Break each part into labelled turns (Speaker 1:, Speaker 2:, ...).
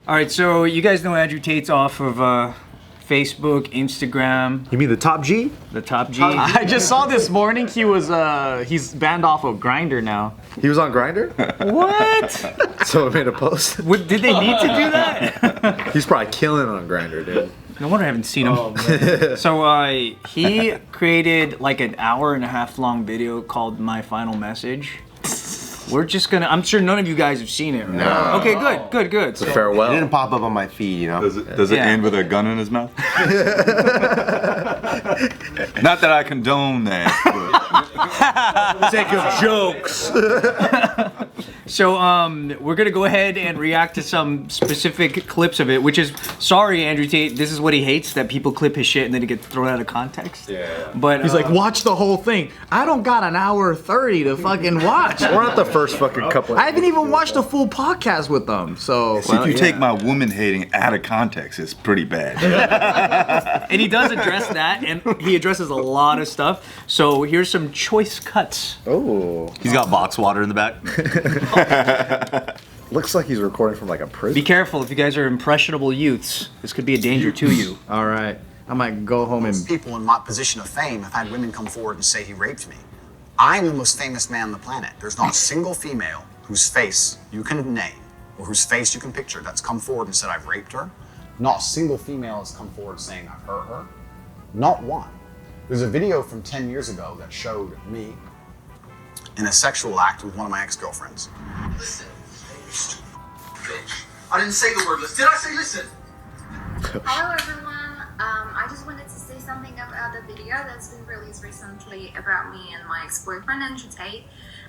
Speaker 1: All right, so you guys know Andrew Tate's off of Facebook, Instagram.
Speaker 2: You mean the top G?
Speaker 1: The top G.
Speaker 3: I just saw this morning he's banned off of Grindr now.
Speaker 2: He was on Grindr?
Speaker 1: What?
Speaker 2: Someone made a post.
Speaker 1: Did they need to do that?
Speaker 2: He's probably killing on Grindr, dude.
Speaker 1: No wonder I haven't seen him. So he created like an 1.5 hour long video called My Final Message. We're just gonna, I'm sure none of you guys have seen it, right?
Speaker 2: No.
Speaker 1: Okay, good.
Speaker 2: It's a farewell.
Speaker 4: It didn't pop up on my feed, you know?
Speaker 5: Does it end with a gun in his mouth? Not that I condone that, but...
Speaker 2: Sake of jokes.
Speaker 1: So we're gonna go ahead and react to some specific clips of it, which is, sorry Andrew Tate, this is what he hates, that people clip his shit and then it gets thrown out of context.
Speaker 5: Yeah.
Speaker 1: But
Speaker 3: He's like, watch the whole thing. I don't got an hour 30 to fucking watch.
Speaker 2: We're not the first fucking couple.
Speaker 3: I haven't even watched a full podcast with them, so.
Speaker 5: See, if you take my woman hating out of context, it's pretty bad.
Speaker 1: and he does address that, and he addresses a lot of stuff. So here's some choice cuts.
Speaker 2: Oh.
Speaker 4: He's got box water in the back.
Speaker 2: Looks like he's recording from like a prison.
Speaker 1: Be careful if you guys are impressionable youths. This could be a danger to you.
Speaker 3: All right. I might go home and.
Speaker 6: People in my position of fame have had women come forward and say he raped me. I'm the most famous man on the planet. There's not a single female whose face you can name or whose face you can picture that's come forward and said I've raped her. Not a single female has come forward saying I've hurt her. Not one. There's a video from 10 years ago that showed me in a sexual act with one of my ex-girlfriends.
Speaker 7: Listen, you stupid bitch. I didn't say the word listen. Did I say listen?
Speaker 8: Hello everyone. I just wanted to say something about the video that's been released recently about me and my ex-boyfriend Andrew Tate.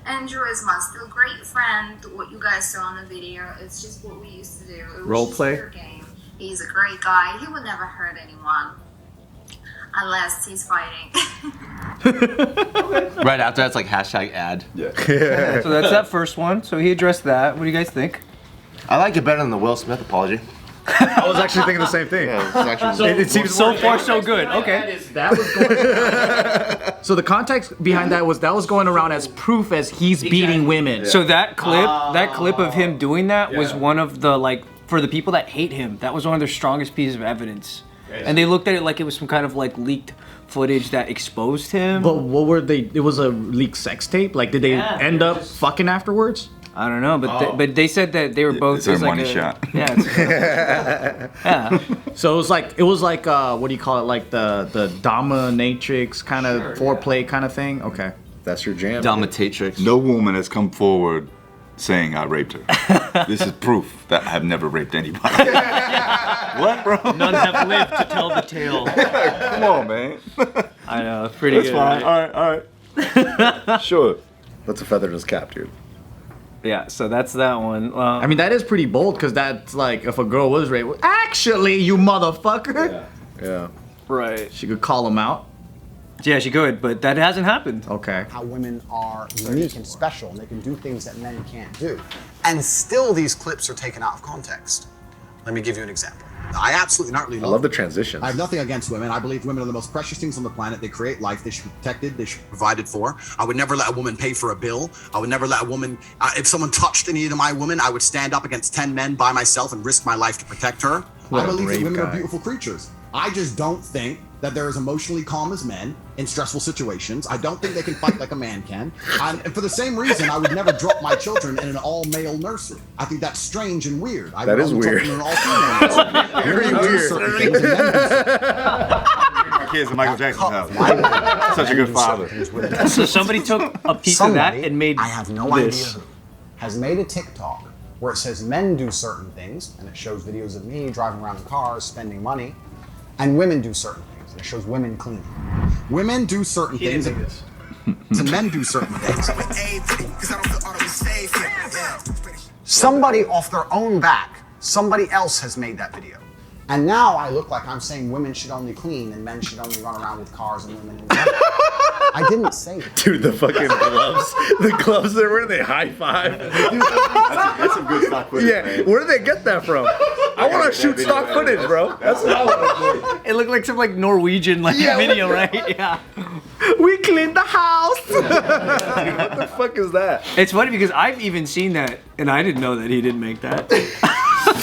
Speaker 8: Andrew is my still great friend. What you guys saw in the video, it's just what we used to do. It was
Speaker 3: Role
Speaker 8: just
Speaker 3: play?
Speaker 8: a game. He's a great guy. He would never hurt anyone. Unless he's fighting.
Speaker 4: Right after that's like hashtag ad.
Speaker 5: Yeah.
Speaker 1: So that's that first one. So he addressed that. What do you guys think?
Speaker 4: I like it better than the Will Smith apology.
Speaker 2: I was actually thinking the same thing.
Speaker 4: Yeah, it's actually
Speaker 2: It seems
Speaker 1: So far, so good. Okay.
Speaker 3: That was going. So the context behind that was going around as proof as he's beating women.
Speaker 1: So that clip of him doing that was one of the, like, for the people that hate him, that was one of their strongest pieces of evidence. And they looked at it like it was some kind of like leaked footage that exposed him.
Speaker 3: But what were they? It was a leaked sex tape. Like, did they end up fucking afterwards?
Speaker 1: I don't know, but they said that they were both.
Speaker 5: It's their
Speaker 1: like
Speaker 5: money shot.
Speaker 1: Yeah. Yeah.
Speaker 3: So it was like what do you call it? Like the dominatrix kind of foreplay kind of thing. Okay.
Speaker 2: That's your jam.
Speaker 4: Dominatrix.
Speaker 5: No woman has come forward saying I raped her. This is proof that I have never raped anybody. What, bro?
Speaker 1: None have lived to tell the tale.
Speaker 5: Come on, man.
Speaker 1: I know, it's pretty
Speaker 5: That's
Speaker 1: good.
Speaker 5: fine.
Speaker 1: Right?
Speaker 5: All right. Sure.
Speaker 2: That's a feather in his cap, dude.
Speaker 1: Yeah, so that's that one.
Speaker 3: I mean, that is pretty bold because that's like if a girl was raped. Actually, you motherfucker.
Speaker 2: Yeah.
Speaker 1: Right.
Speaker 3: She could call him out.
Speaker 1: Yeah, she could, but that hasn't happened.
Speaker 3: Okay.
Speaker 6: How women are unique and special and they can do things that men can't do. And still these clips are taken out of context. Let me give you an example. I absolutely not really
Speaker 2: I love the transitions.
Speaker 6: I have nothing against women. I believe women are the most precious things on the planet. They create life. They should be protected. They should be provided for. I would never let a woman pay for a bill. I would never let a woman, if someone touched any of my women, I would stand up against 10 men by myself and risk my life to protect her. I believe that women are beautiful creatures. I just don't think that they're as emotionally calm as men in stressful situations. I don't think they can fight like a man can. And for the same reason, I would never drop my children in an all-male nursery. I think that's strange and weird. I
Speaker 2: That
Speaker 6: would
Speaker 2: is
Speaker 6: only drop
Speaker 2: weird.
Speaker 6: them in an all-female nursery.
Speaker 2: Very
Speaker 6: Women do
Speaker 2: weird.
Speaker 6: certain things and men do certain
Speaker 5: My kids in Michael Jackson's house. Such a good father.
Speaker 6: things.
Speaker 1: So somebody took a piece of that and made
Speaker 6: I have no
Speaker 1: this.
Speaker 6: idea who, has made a TikTok where it says men do certain things, and it shows videos of me driving around in cars, spending money, and women do certain things, and it shows women cleaning. Women do certain things, and men do certain things. Somebody off their own back, somebody else has made that video. And now I look like I'm saying women should only clean and men should only run around with cars and women in I didn't say that.
Speaker 2: Dude, the fucking gloves. The gloves they're wearing, they high five.
Speaker 5: That's some good stock footage.
Speaker 2: Yeah,
Speaker 5: Man.
Speaker 2: where did they get that from? I want to shoot stock footage, bro. That's what I want to
Speaker 1: It looked like some like Norwegian like video, right? Yeah.
Speaker 2: do. We cleaned the house. What the fuck is that?
Speaker 1: It's funny because I've even seen that and I didn't know that he didn't make that.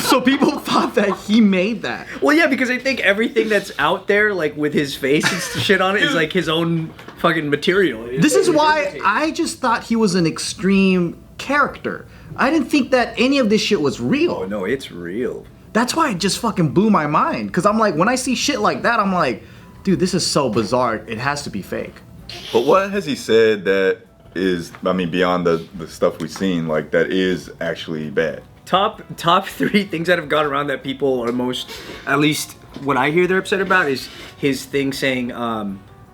Speaker 3: So people thought that he made that.
Speaker 1: Well, yeah, because I think everything that's out there, like with his face and shit on it, is like his own fucking material.
Speaker 3: This is why I just thought he was an extreme character. I didn't think that any of this shit was real.
Speaker 1: Oh no, it's real.
Speaker 3: That's why it just fucking blew my mind. Because I'm like, when I see shit like that, I'm like, dude, this is so bizarre. It has to be fake.
Speaker 5: But what has he said that is, I mean, beyond the stuff we've seen, like that is actually bad?
Speaker 1: Top 3 things that have gone around that people are most, at least what I hear they're upset about, is his thing saying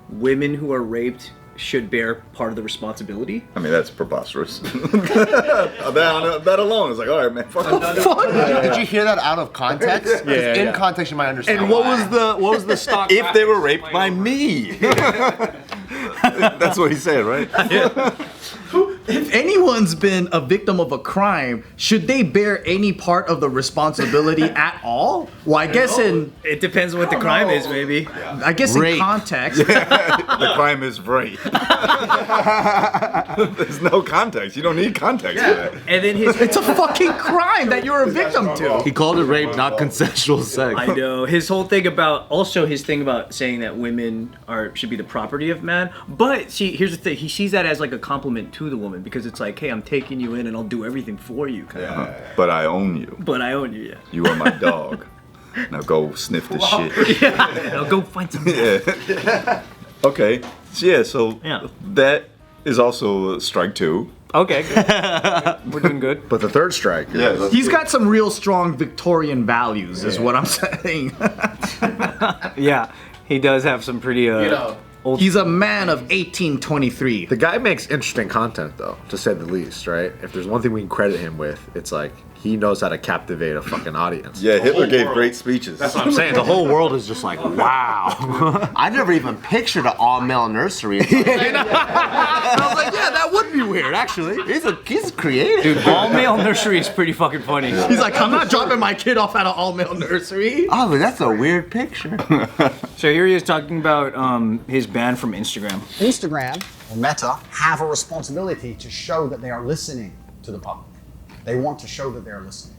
Speaker 1: women who are raped should bear part of the responsibility.
Speaker 5: I mean, that's preposterous. that alone is like, all right, man. Fuck.
Speaker 4: Did you hear that out of context?
Speaker 3: Yeah.
Speaker 4: In context, you might understand.
Speaker 3: And what was the stock?
Speaker 5: If they were raped by me. That's what he said, right?
Speaker 3: If anyone's been a victim of a crime, should they bear any part of the responsibility at all? Well, I guess
Speaker 1: It depends on what the crime is, maybe.
Speaker 3: I guess
Speaker 4: Rape.
Speaker 3: in context.
Speaker 5: The crime is rape. There's no context. You don't need context for that.
Speaker 1: And then his
Speaker 3: It's a fucking crime that you're a victim to.
Speaker 4: He called it rape, not consensual sex.
Speaker 1: I know his whole thing about saying that women should be the property of man. But see, here's the thing: he sees that as like a compliment to the woman because it's like, hey, I'm taking you in and I'll do everything for you. Kind of.
Speaker 5: But I own you.
Speaker 1: But I own you, yeah.
Speaker 5: You are my dog. Now go sniff this shit.
Speaker 1: I'll go find some.
Speaker 5: Yeah. Okay. So
Speaker 1: Yeah.
Speaker 5: that is also strike 2.
Speaker 1: Okay, good. We're doing good.
Speaker 2: But the third strike.
Speaker 5: Yeah.
Speaker 3: He's got some real strong Victorian values, is what I'm saying.
Speaker 1: Yeah, he does have some pretty old.
Speaker 3: He's a man of 1823.
Speaker 2: The guy makes interesting content, though, to say the least, right? If there's one thing we can credit him with, it's like he knows how to captivate a fucking audience.
Speaker 5: Yeah, Hitler gave great speeches.
Speaker 2: That's what I'm saying. The whole world is just like, wow.
Speaker 4: I never even pictured an all-male nursery.
Speaker 2: I was like, yeah, that would be weird, actually.
Speaker 4: He's creative.
Speaker 1: Dude, all male nursery is pretty fucking funny.
Speaker 3: He's like, I'm not dropping my kid off at an all-male nursery.
Speaker 4: Oh, but that's a weird picture.
Speaker 1: So here he is talking about his ban from Instagram.
Speaker 6: Instagram or Meta have a responsibility to show that they are listening to the public. They want to show that they're listening.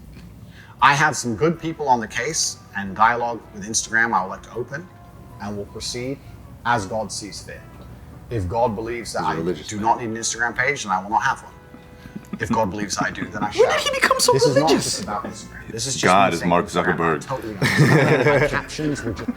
Speaker 6: I have some good people on the case, and dialogue with Instagram I would like to open, and we'll proceed as God sees fit. If God believes that I do not need an Instagram page, then I will not have one. If God believes I do, then I shall.
Speaker 3: When did he become so
Speaker 6: This is not
Speaker 3: religious?
Speaker 6: just about Instagram. This is just
Speaker 5: God
Speaker 6: me
Speaker 5: is
Speaker 6: saying
Speaker 5: Mark
Speaker 6: Instagram,
Speaker 5: Zuckerberg.
Speaker 6: I totally understand. My captions were just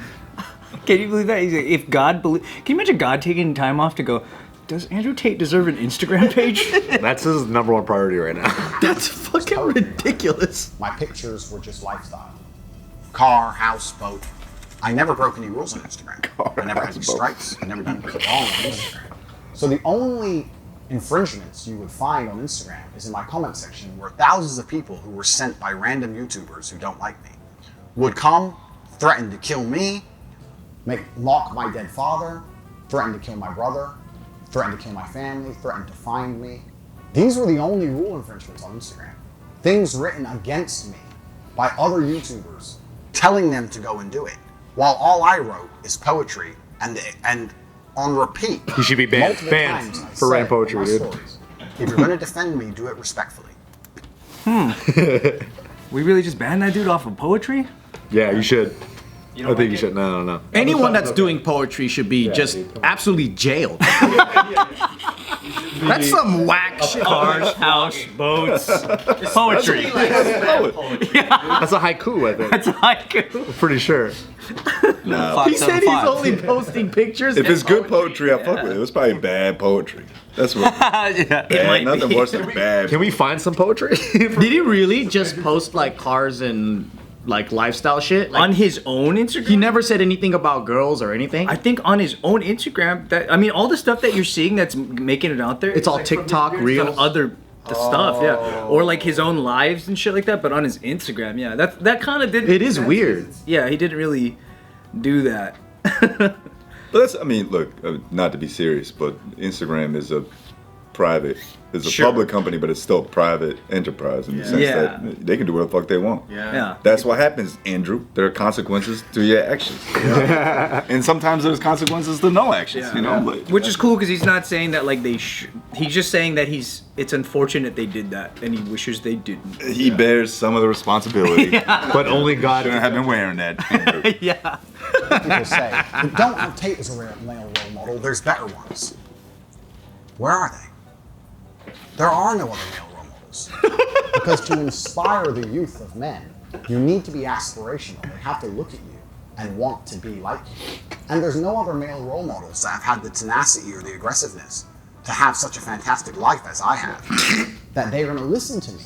Speaker 1: Can you believe that? He's like, if God can you imagine God taking time off to go, does Andrew Tate deserve an Instagram page?
Speaker 2: That's his number one priority right now.
Speaker 3: That's fucking ridiculous.
Speaker 6: My pictures were just lifestyle. Car, house, boat. I never broke any rules on Instagram. I never had any strikes. I never done anything wrong on Instagram. So the only infringements you would find on Instagram is in my comment section, where thousands of people who were sent by random YouTubers who don't like me would come, threaten to kill me, mock my dead father, threaten to kill my brother, threaten to kill my family, threaten to find me. These were the only rule infringements on Instagram. Things written against me by other YouTubers, telling them to go and do it, while all I wrote is poetry and on repeat.
Speaker 2: He should be banned.
Speaker 6: multiple
Speaker 2: Banned
Speaker 6: times I
Speaker 2: for writing
Speaker 6: said
Speaker 2: poetry,
Speaker 6: in my
Speaker 2: dude.
Speaker 6: stories, if you're going to defend me, do it respectfully.
Speaker 1: We really just banned that dude off of poetry?
Speaker 2: Yeah, you should. I think you should. No.
Speaker 3: Anyone that's doing poetry should be just absolutely jailed. That's some whack shit.
Speaker 1: Cars, house, boats, poetry.
Speaker 2: That's a haiku, I think.
Speaker 1: That's a haiku.
Speaker 2: Pretty sure.
Speaker 5: No.
Speaker 3: He said he's only posting pictures.
Speaker 5: If it's good poetry, I fuck with it. It's probably bad poetry. That's what. Bad, nothing worse than bad.
Speaker 2: Can we find some poetry?
Speaker 3: Did he really just post like cars and like lifestyle shit? Like,
Speaker 1: On his own Instagram?
Speaker 3: he never said anything about girls or anything.
Speaker 1: I think on his own Instagram, all the stuff that you're seeing that's making it out there,
Speaker 3: It's all TikTok,
Speaker 1: it's
Speaker 3: Reels.
Speaker 1: on other stuff, yeah, or like his own lives and shit like that. But on his Instagram, yeah, that kind of did.
Speaker 3: It is weird.
Speaker 1: Yeah, he didn't really do that.
Speaker 5: But that's, I mean, look, not to be serious, but Instagram is a private, It's a
Speaker 1: Sure.
Speaker 5: public company, but it's still private enterprise in the sense
Speaker 1: Yeah.
Speaker 5: that they can do what the fuck they want.
Speaker 1: Yeah.
Speaker 5: That's what happens, Andrew. There are consequences to your actions. And sometimes there's consequences to no actions, you know? Like,
Speaker 1: Which is cool because he's not saying that like he's just saying that it's unfortunate they did that and he wishes they didn't.
Speaker 5: he bears some of the responsibility.
Speaker 2: But only God.
Speaker 5: Shouldn't have been wearing that, Andrew.
Speaker 1: Yeah.
Speaker 6: People say, you don't have Tate as a male role model, there's better ones. Where are they? There are no other male role models.
Speaker 9: Because to inspire the youth of men, you need to be aspirational. They have to look at you and want to be like you.
Speaker 6: And there's no other male role models that have had the tenacity or the aggressiveness to have such a fantastic life as I have.
Speaker 9: That they're going to listen to me.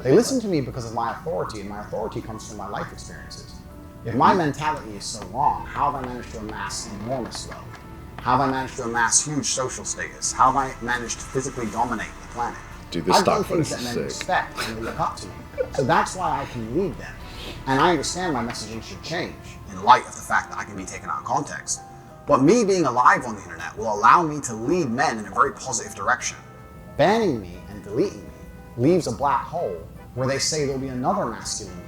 Speaker 9: They listen to me because of my authority, and my authority comes from my life experiences. If my mentality is so wrong, how have I managed to amass enormous wealth?
Speaker 6: How have I managed to amass huge social status? How have I managed to physically dominate the planet?
Speaker 2: Dude, this
Speaker 9: I've done
Speaker 2: stock
Speaker 9: things
Speaker 2: price
Speaker 9: that
Speaker 2: is
Speaker 9: men
Speaker 2: sick.
Speaker 9: respect and they look up to me. So that's why I can lead them. And I understand my messaging should change.
Speaker 6: In light of the fact that I can be taken out of context. But me being alive on the internet will allow me to lead men in a very positive direction.
Speaker 9: Banning me and deleting me leaves a black hole where they say there'll be another masculine leader.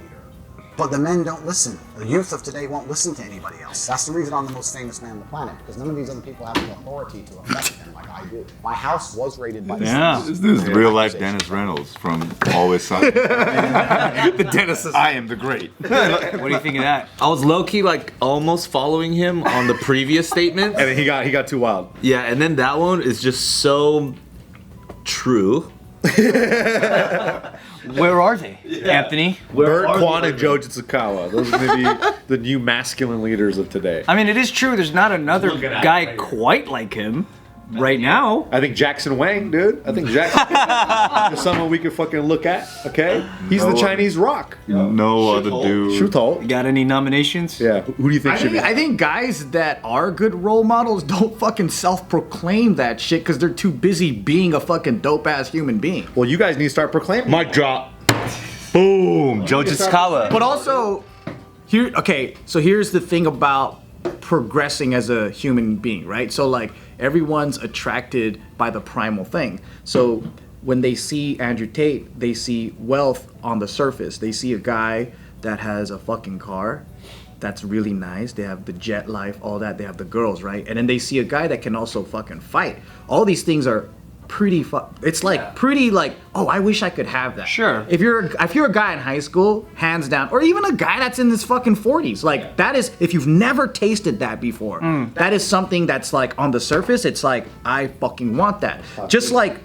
Speaker 6: But the men don't listen. The youth of today won't listen to anybody else. That's the reason I'm the most famous man on the planet, because none of these other people have the authority to affect them like I do. My house was raided by
Speaker 1: Yeah.
Speaker 5: This is real life Dennis Reynolds from Always Sunny.
Speaker 2: The Dennis is.
Speaker 5: I am the great.
Speaker 1: What do you think of that?
Speaker 4: I was low key like almost following him on the previous statement.
Speaker 2: And then he got too wild.
Speaker 4: Yeah, and then that one is just so true.
Speaker 1: Where are they, Anthony?
Speaker 2: Bert, Kwan, and Joe Jitsukawa. Those are going to be the new masculine leaders of today.
Speaker 1: I mean, it is true. There's not another guy quite like him right now.
Speaker 2: I think Jackson Wang, dude. I think Jackson is someone we could fucking look at. Okay, he's the Chinese Rock.
Speaker 5: No other dude.
Speaker 2: Shoot
Speaker 1: You got any nominations?
Speaker 2: Yeah. Who do you think should be?
Speaker 3: I think guys that are good role models don't fucking self-proclaim that shit because they're too busy being a fucking dope-ass human being.
Speaker 2: Well, you guys need to start proclaiming.
Speaker 4: Mic drop. Boom. Joe Jitsukawa.
Speaker 3: But also, so here's the thing about progressing as a human being, right? So like everyone's attracted by the primal thing. So when they see Andrew Tate, they see wealth on the surface. They see a guy that has a fucking car that's really nice. They have the jet life, all that. They have the girls, right? And then they see a guy that can also fucking fight. All these things are pretty it's like pretty like, oh, I wish I could have that.
Speaker 1: Sure.
Speaker 3: If you're a guy in high school, hands down, or even a guy that's in his fucking 40s, like that is, if you've never tasted that before, that is something that's like on the surface, it's like I fucking want that. Just like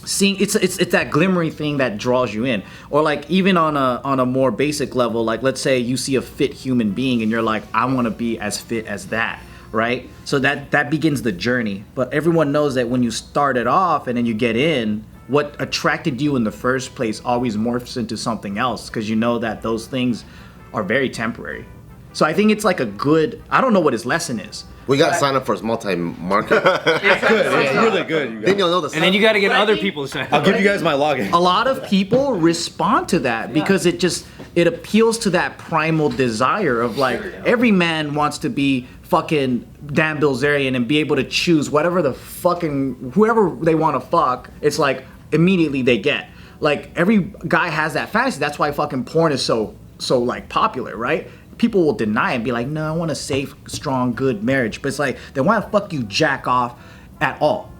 Speaker 3: seeing it's that glimmery thing that draws you in, or like even on a more basic level, like let's say you see a fit human being and you're like, I want to be as fit as that. Right? So that begins the journey. But everyone knows that when you start it off and then you get in, what attracted you in the first place always morphs into something else because you know that those things are very temporary. So I think it's like a good, I don't know what his lesson is.
Speaker 4: We got to sign up for his multi-market.
Speaker 2: It's really good. You guys.
Speaker 4: Then you'll know the
Speaker 1: And then you got to get other people to sign
Speaker 2: I'll
Speaker 1: up.
Speaker 2: give you guys my login.
Speaker 3: A lot of people respond to that because it appeals to that primal desire of like, every man wants to be fucking Dan Bilzerian and be able to choose whatever the fucking, whoever they want to fuck, it's like immediately they get. Like every guy has that fantasy. That's why fucking porn is so like popular, right? People will deny and be like, no, I want a safe, strong, good marriage. But it's like, they want to fuck you jack off at all.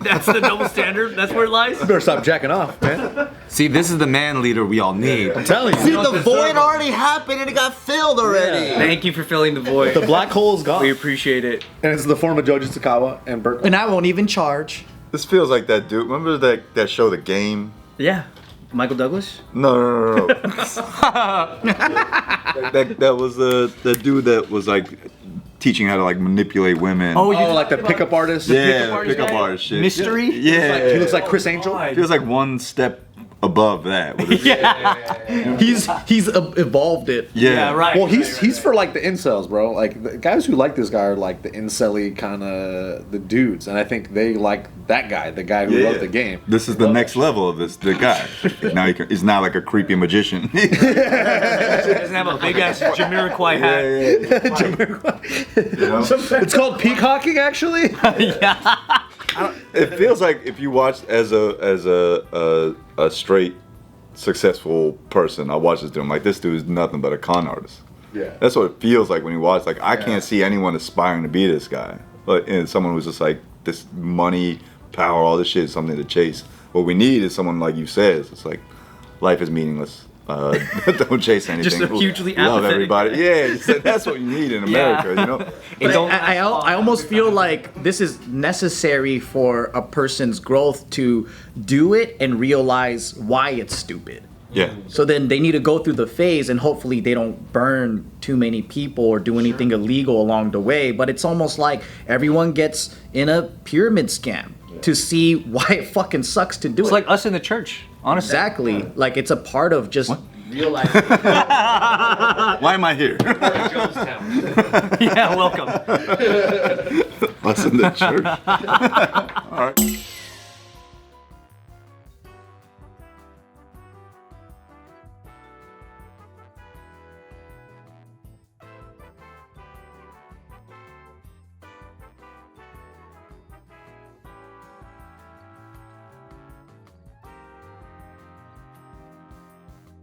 Speaker 1: That's the double standard. That's where it lies.
Speaker 2: You better stop jacking off, man.
Speaker 4: See, this is the man leader we all need.
Speaker 2: I'm telling
Speaker 4: See,
Speaker 2: you.
Speaker 4: the void already happened and it got filled already.
Speaker 1: Thank you for filling the void.
Speaker 2: The black hole is gone.
Speaker 1: We appreciate it.
Speaker 2: And it's in the form of Joe Jitsukawa and Bert.
Speaker 3: And I won't even charge.
Speaker 5: This feels like that dude. Remember that show, The Game?
Speaker 1: Yeah. Michael Douglas?
Speaker 5: No. that was the dude that was like teaching how to like manipulate women.
Speaker 2: Oh, like the pickup artist?
Speaker 5: yeah, pickup artist shit.
Speaker 1: Mystery?
Speaker 5: Yeah,
Speaker 2: He looks like Chris Angel.
Speaker 5: feels like one step above that. With his-
Speaker 3: He's evolved it.
Speaker 5: yeah,
Speaker 1: right.
Speaker 2: Well, he's for like the incels, bro. Like the guys who like this guy are like the incel-y kind of the dudes, and I think they like that guy, the guy who wrote the game.
Speaker 5: This is the next level of the guy. Now he's now like a creepy magician.
Speaker 1: He doesn't have a big ass Jamiroquai hat.
Speaker 5: You know?
Speaker 2: It's called peacocking, actually.
Speaker 1: Yeah.
Speaker 5: It feels like if you watch as a straight successful person, I watch this dude. I'm like, this dude is nothing but a con artist.
Speaker 2: Yeah.
Speaker 5: That's what it feels like when you watch. Like I can't see anyone aspiring to be this guy. But and someone who's just like this money, power, all this shit is something to chase. What we need is someone like you says. It's like life is meaningless. Don't chase anything.
Speaker 1: Just hugely
Speaker 5: love
Speaker 1: apathetic.
Speaker 5: everybody. Yeah, that's what you need in America. You know.
Speaker 3: But I almost feel like this is necessary for a person's growth to do it and realize why it's stupid.
Speaker 5: Yeah.
Speaker 3: So then they need to go through the phase, and hopefully they don't burn too many people or do anything illegal along the way. But it's almost like everyone gets in a pyramid scam to see why it fucking sucks to do
Speaker 1: It's
Speaker 3: it.
Speaker 1: like us in the church, honestly.
Speaker 3: Exactly. Like it's a part of just realizing.
Speaker 5: Why am I here?
Speaker 1: Yeah, welcome.
Speaker 5: Us in the church. All right.